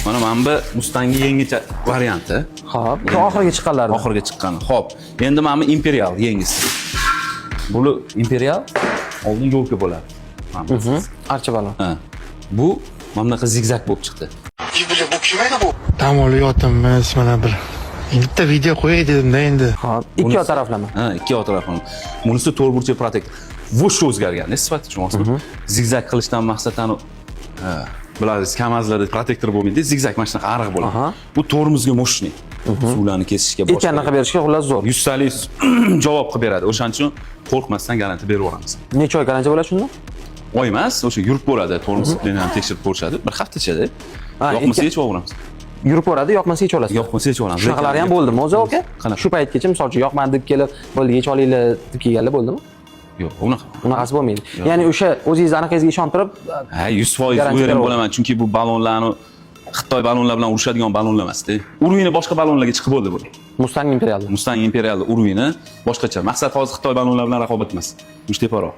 Mana bu Mustangning yangicha varianti. Xo'p, bu oxiriga chiqqanlar. Oxiriga chiqqan. Xo'p, endi mana bu Imperial yangisi. Bu Imperial oldin yo'lka bo'ladi. Archa balon. Ha. Bu mana bunaqa zigzag bo'lib chiqdi. Bu kim edi bu? Dam olayotimiz mana bir. Bitta video qo'yay dedim-da endi. Xo'p, ikki yoq taraflama. Ha, ikki yoq taraflama. Bunisi to'rtburchak protektor. Vosh o'zgargan, sifatida tushunasizmi? Zigzag qilishdan maqsad anu bilasiz, kamazlarda protektor bo'lmaydi, zigzag mana shunaqa ariq bo'ladi. Bu tormozga moshni. Suvlarni kesishga boshqa. Ekanini qilib berishga xullas zo'r. 100 talik javob qilib beradi. O'shaning uchun qo'rqmasdan garantiya berib yuboramiz. Necha oy garantiya bo'ladi shunda? Oy emas, o'sha yurib bo'ladi, tormozlarni ham tekshirib ko'rishadi. Bir hafta ichida. Yoqmasa yechib yuboramiz. Yurib boradi, yoqmasa yechib olasiz. Yoqmasa yechib olamiz. Shunaqalari ham bo'ldimi o'zi aka? Shu paytgacha misol uchun yoqmadi deb kelib, bo'ldi yechib olinglar deb kelganlar bo'ldimi? Yo'q, unaqa. Unaqasi bo'lmaydi. Ya'ni o'sha o'zingiz anaqangizga ishontirib, ha 100% o'yrim bo'laman, chunki bu balonlarni Xitoy balonlar bilan urushadigan balonlar emas-da. Urvini boshqa balonlarga chiqib bo'ldi bu. Mustang Imperial. Mustang Imperial urvini boshqacha. Maqsad hozir Xitoy balonlar bilan raqobat emas. Mushteparoq.